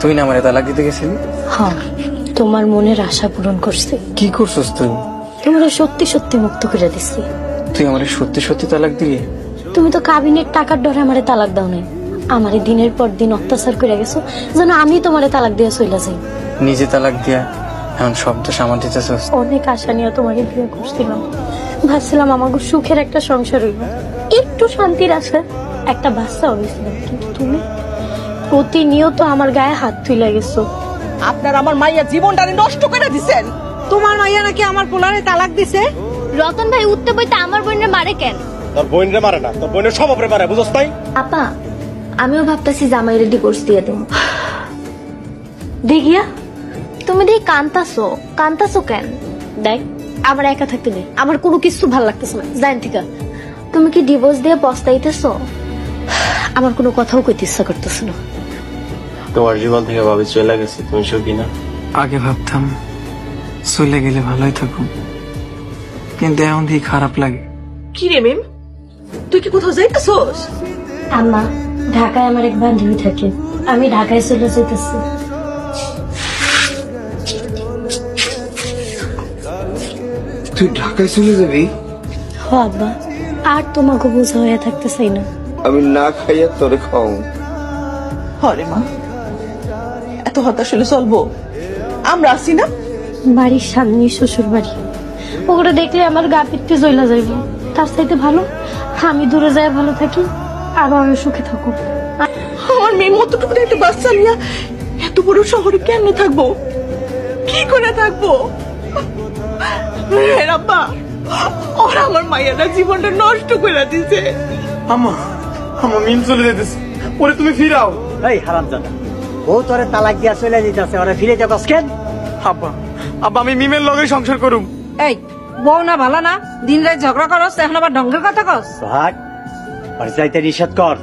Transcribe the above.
তুই না আমারে তালাক দিতে গেছিলি? হ্যাঁ, তোমার মনের আশা পূরণ করছি। কি করছস তুই? তোমরা সত্যি সত্যি মুক্ত করে দিছি। তুই আমারে সত্যি সত্যি তালাক দিলি? তুমি তো কাবিনের টাকার ডরে আমারে তালাক দাও নাই, আমারে দিনের পর দিন অত্যাচার করে গেছো যেন আমি তোমারে তালাক দিয়ে চলে যাই। নিজে তালাক দিয়া এখন শব্দ সামাল দিতেছস। অনেক আশা নিয়ে তোমাকে বিয়ে করছিলাম, ভাবছিলাম আমাকে সুখের একটা সংসার হইব, একটু শান্তির আশা, একটা বাচ্চা হয়েছিলাম। কিন্তু তুমি প্রতিনিয়ত আমার গায়ে হাত তুলে গেছো। আপনার আমার মাইয়া জীবনটারে নষ্ট করে দিছেন। তোমার মাইয়া নাকি আমার পোলারে তালাক দিছে। রতন ভাই উঠতে বইতে আমার বোনের মারে কেন? তোর বোনরে মারে না, তোর বোনের স্বভাবরে মারে, বুঝছ তাই? আপা, আমিও ভাবতেছি জামাইরে ডিভোর্স দিয়ে দেব। দেখিয়া তুমি দেখি কান্তাছো কেন? দেখ, আমার একা থাকতে নেই, আমার কোনো কিছু ভালো লাগতেছে না। জান থেকে তুমি কি ডিভোর্স দিয়ে পস্তাইতেছো? আমার কোনো কথাও কইতে ইচ্ছা করতেছে না। তোমার জীবন থেকে ভাবি চলে গেছে, তুমি সুখী না? আগে ভাবতাম চলে গেলে ভালোই থাকুম, কিন্তু এখন দিয়ে খারাপ লাগে। কি রে মেম, তুই কি কোথাও যাইতেছস? আম্মা, ঢাকায় আমার এক বান্ধবী থাকে, আমি ঢাকায় চলে যেতেছি। তুই ঢাকায় চলে যাবি? হ আব্বা, আর তোমাকে বোঝা হয়ে থাকতে চাই না। আমি না খাইয়া তোরে খাও। হরে মা, এত হতাশ হলে চলবো? আমরা আছি না? বাড়ির সামনে শ্বশুর বাড়ি, ওগুলো দেখলে আমার গা পিত্তে জ্বলা যাইব। তার চাইতে ভালো আমি দূরে যাই ভালো থাকি, আর আমি সুখে থাকুক। আমার মেয়ে মতটুকু একটা বাচ্চা নিয়ে এত বড় শহরে কেমনে থাকবো, কি করে থাকবো? রাব্বা, ওরা আমার মাইয়াটা জীবনটা নষ্ট করে দিছে। আমার মিম চলে যেতেছে, ওরে তুমি ফিরাও। এই হারামজাদা, ও তোরে তালাক দিয়া চলে যেতেছে, ওরা ফিরে যাবস কেন? আব্বা, আব্বা আমি মিমের লগে সংসার করুম। এই বউ না ভালো না, দিন রাত ঝগড়া করস, এখন আবার ঢঙ্গের কথা কস। ভাগ, আর যাইতে নিষেধ কর।